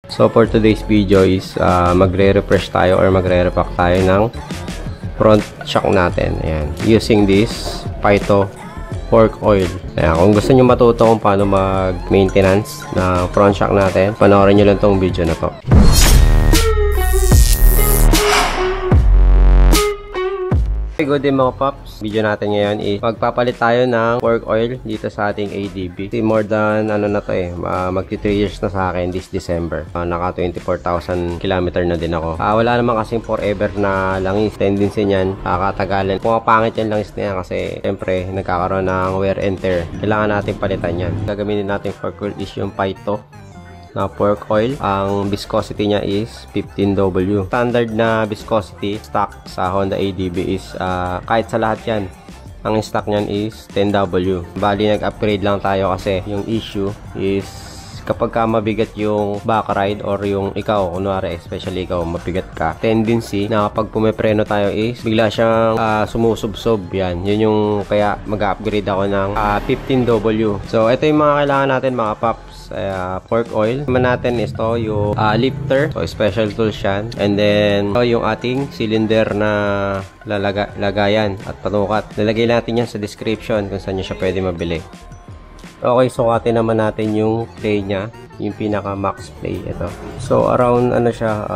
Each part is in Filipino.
So for today's video is magre-refresh tayo or magre-repack tayo ng front shock natin. Ayan. Using this Pyto fork oil. Ayan. Kung gusto nyo matuto kung paano mag-maintenance ng front shock natin, panoorin nyo lang tong video na to. Good day mga paps. Video natin ngayon is magpapalit tayo ng fork oil dito sa ating ADB. More than na to magti 3 years na sa akin this December. Naka 24,000 kilometer na din ako. Wala naman kasing forever na langis. Tendency niyan kakatagalan. Pumapangit yan langis na yan kasi syempre nagkakaroon ng wear and tear. Kailangan natin palitan yan. Gagamitin natin fork oil is yung Pyto na fork oil. Ang viscosity niya is 15W. Standard na viscosity stock sa Honda ADB is kahit sa lahat yan, ang stock niyan is 10W. Bali nag-upgrade lang tayo kasi yung issue is kapag ka mabigat yung back ride or yung ikaw, kunwari especially ikaw mabigat ka, tendency na kapag pumepreno tayo is bigla siyang sumusubsob. Yun yung kaya mag-upgrade ako ng 15W. So ito yung mga kailangan natin mga paps. Fork oil naman natin is to yung lifter, so special tools yan, and then yung ating cylinder na lagayan at panukat. Nilagay natin yan sa description kung saan nyo siya pwede mabili. Okay, sukatin naman natin yung play nya, yung pinaka max play. Ito, so around ano siya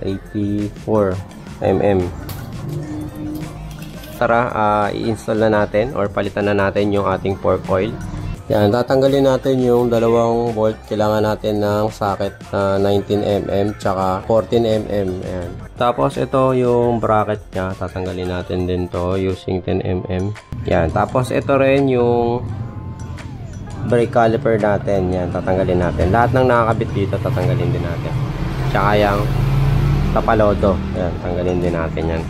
84mm. Tara, i-install na natin or palitan na natin yung ating fork oil. Yan, tatanggalin natin yung dalawang bolt. Kailangan natin ng socket na 19mm tsaka 14mm. Ayan. Tapos ito yung bracket nya, tatanggalin natin din to using 10mm. Yan, tapos ito rin yung brake caliper natin. Yan, tatanggalin natin. Lahat ng nakakabit dito tatanggalin din natin. Tsaka yung tapalodo. Yan, tanggalin din natin yan.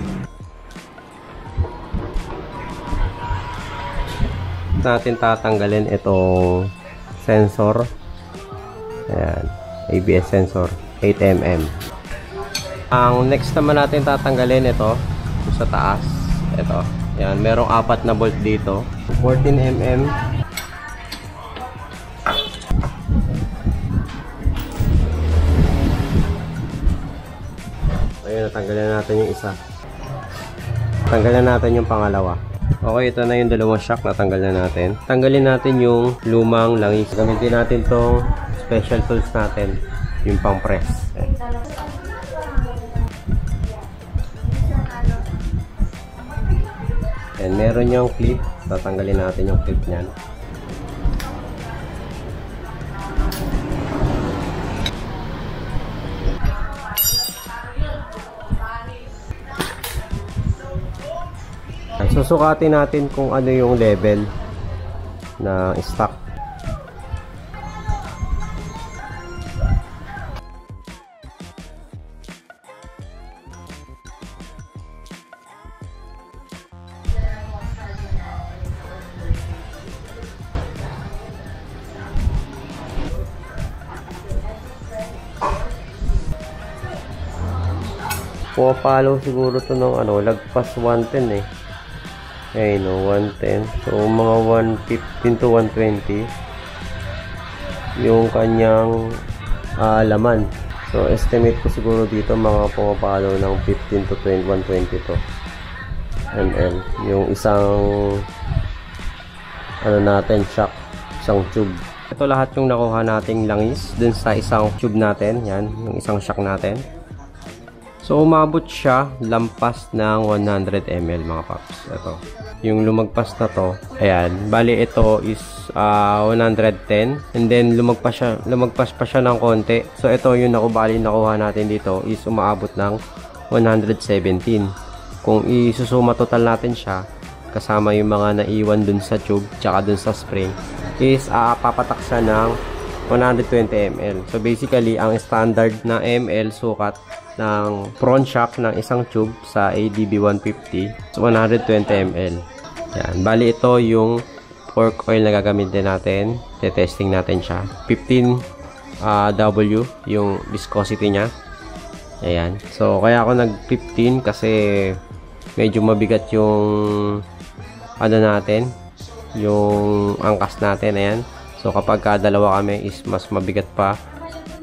Natin tatanggalin itong sensor. Ayan, ABS sensor 8mm. Ang next naman natin tatanggalin ito sa taas. Ito, ayan, merong 4 na bolt dito, 14mm. Ayun, natanggalin natin yung isa. Tanggalin natin yung pangalawa. Okay, ito na yung dalawang shock, natanggal na natin. Tanggalin natin yung lumang langis. Gamitin natin tong special tools natin, yung pang press. And meron yung clip, tatanggalin natin yung clip niyan. Susukatin natin kung ano yung level na stock. Pumapalo siguro to ng lagpas 110 eh. Ayun, 110. So, mga 115 to 120 yung kanyang laman. So, estimate ko siguro dito mga pumapalo ng 15 to 120 to ml. Yung isang natin, shock, isang tube. Ito lahat yung nakuha nating langis dun sa isang tube natin. Yan, yung isang shock natin. So, umabot siya lampas ng 100 ml mga paps. Ito. Yung lumagpas na to. Ayan. Bali, ito is 110. And then, lumagpas pa siya ng konti. So, ito yung nakuha natin dito is umaabot ng 117. Kung isusuma total natin siya, kasama yung mga naiwan dun sa tube, tsaka dun sa spring, is papatak siya ng 120 ml. So, basically, ang standard na ml sukat ng front shock ng isang tube sa ADB 150 so 120 ml. Yan. Bali ito yung fork oil na gagamitin natin. Testing natin siya. 15W yung viscosity niya. Ayan. So kaya ako nag 15 kasi medyo mabigat yung natin, yung angkas natin. Ayan. So kapag dalawa kami is mas mabigat pa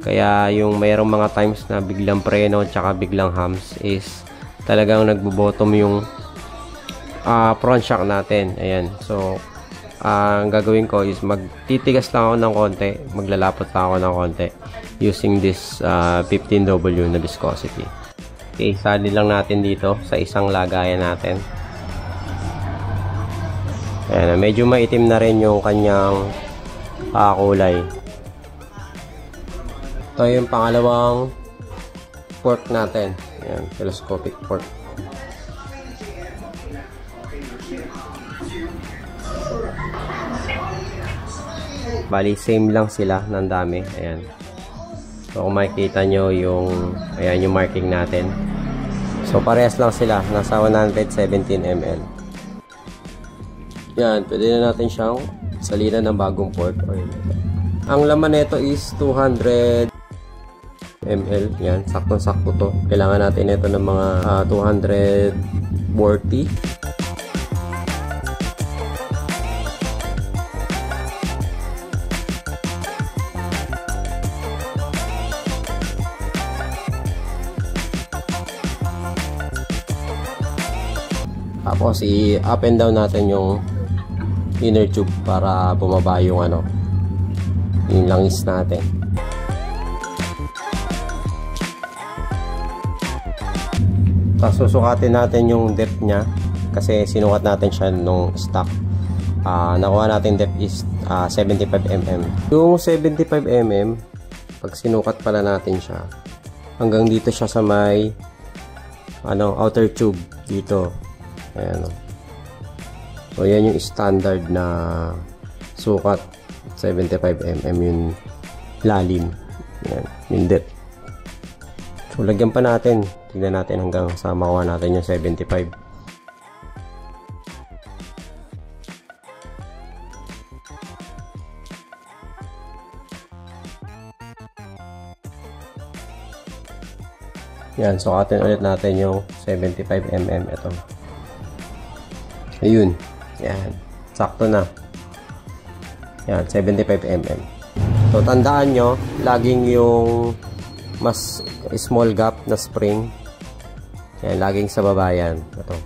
Kaya yung mayroong mga times na biglang preno tsaka biglang hams is talagang nagbo-bottom yung front shock natin. Ayan. So, ang gagawin ko is magtitigas lang ako ng konti, maglalapot lang ako ng konti using this 15W na viscosity. Okay, sali lang natin dito sa isang lagayan natin. Ayan, medyo maitim na rin yung kanyang kulay. Ito yung pangalawang pork natin. Ayan, telescopic pork. Bali, same lang sila ng dami. Ayan. So, kung makikita nyo yung, ayan, yung marking natin. So, parehas lang sila. Nasa 117 ml. Yan. Pwede na natin siyang salinan ng bagong pork oil. Ang laman nito is 200 ml. Yan. Saktong-sakto to. Kailangan natin ito ng mga 240. Tapos i-up and down natin yung inner tube para bumaba yung yung langis natin. Tapos susukatin natin yung depth nya kasi sinukat natin siya nung stock. Nakuha natin depth is 75 mm. Yung 75 mm, pag sinukat pala natin siya, hanggang dito siya sa may outer tube dito. Ayan. So, yan yung standard na sukat. 75 mm yung lalim. Ayan, yung depth. So, lagyan pa natin. Tignan natin hanggang sa makuha natin yung 75. Yan, sukatin ulit natin yung 75 mm. Ito. Ayun. Yan. Sakto na. Yan. 75 mm. So, tandaan nyo, laging yung mas small gap na spring. Yan. Laging sa baba yan. Ito.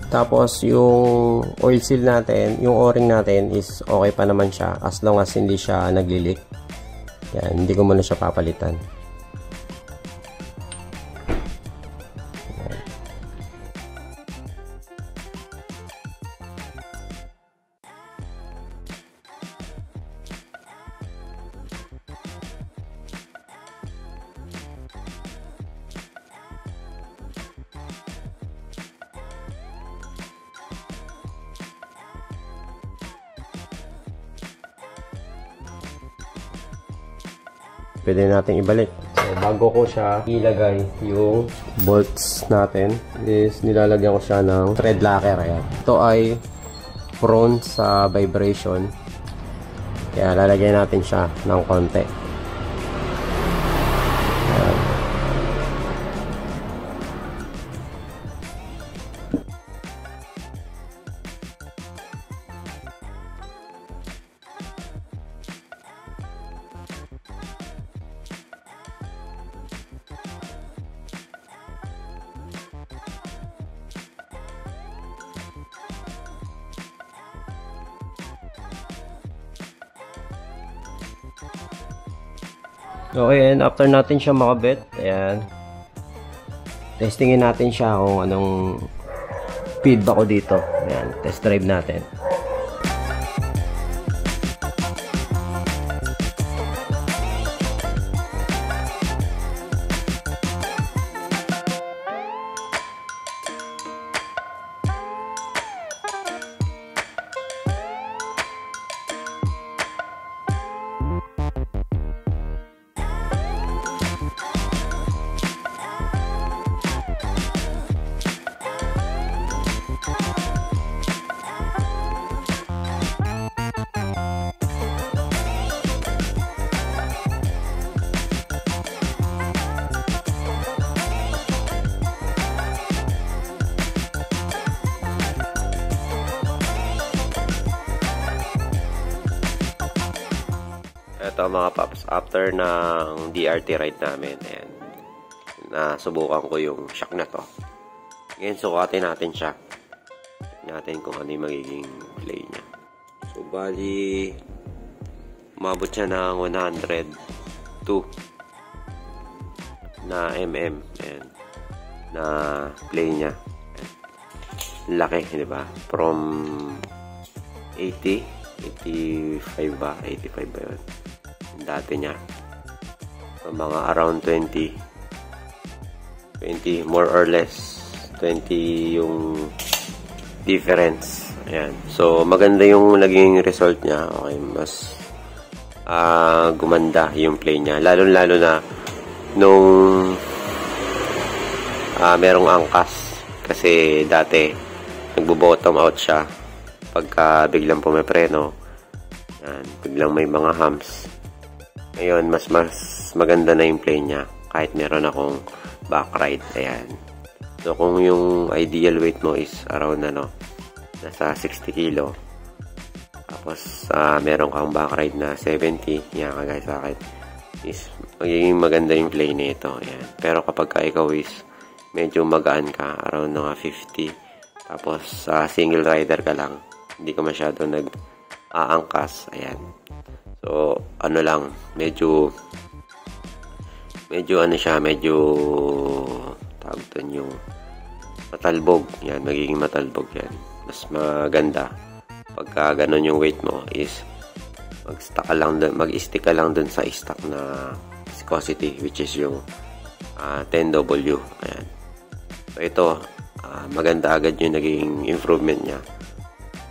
Tapos, yung oil seal natin, yung o-ring natin is okay pa naman siya as long as hindi siya nagli-leak. Yan. Hindi ko muna siya papalitan. Pwede natin ibalik. So, bago ko siya ilagay yung bolts natin is nilalagyan ko siya ng thread locker. Ayan. Ito ay prone sa vibration. Kaya lalagyan natin siya ng konti. Ayan. Okay, and after natin siya makabit, ayan, testingin natin siya kung anong feedback ko dito. Ayan, test drive natin. ito mga paps, after ng DRT ride namin, ayan, nasubukan ko yung shock na to. Ngayon, sukatin natin siya. Tignan natin kung ano yung magiging play niya. So, bali, umabot siya ng 102 na mm. Ayan, na play niya. Ayan. Laki, di ba? From 85 ba? 85 ba yun? Dati niya. So, mga around 20, more or less 20 yung difference. Ayan. So, maganda yung naging result niya. Okay, mas gumanda yung play niya. Lalo-lalo na nung merong angkas. Kasi dati, nagbo-bottom out siya. Pagka biglang pumepreno. Ayan, biglang may mga humps. Ngayon, mas maganda na yung play niya. Kahit meron akong back ride. Ayan. So, kung yung ideal weight mo is around nasa 60 kilo. Tapos, meron kang back ride na 70. Yan, kagaya sa akin. Is, magiging maganda yung play nito. Ayan. Pero kapag ikaw is medyo magaan ka, around 50. Tapos, single rider ka lang. Hindi ka masyado nag-aangkas. Ayan. So, medyo tawag doon yung matalbog. Yan, magiging matalbog yan. Mas maganda pagka ganun yung weight mo is mag-stick ka lang dun sa stock na viscosity, which is yung 10W. Ayan. So, ito, maganda agad yung naging improvement niya.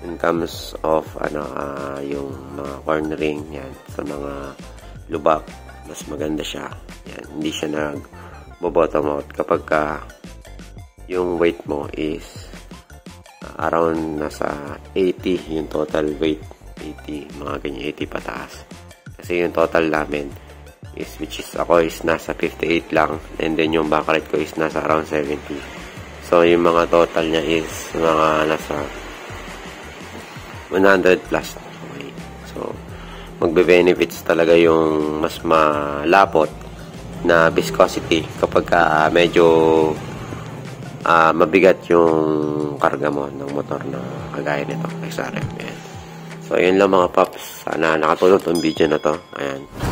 In terms of yung mga cornering, yan, sa mga lubak, mas maganda siya. Yan, hindi siya nag-bottom out kapag yung weight mo is around nasa 80 yung total weight. 80, mga ganyan, 80 pataas. Kasi yung total namin is, which is ako is nasa 58 lang, and then yung back ride ko is nasa around 70. So, yung mga total niya is mga nasa 100 plus. Okay. So, magbe-benefits talaga yung mas malapot na viscosity kapag medyo mabigat yung karga mo ng motor na kagaya nito, XRM. Ayan. So, ayun lang mga paps. Sana nakatulong tong video na to. Ayan.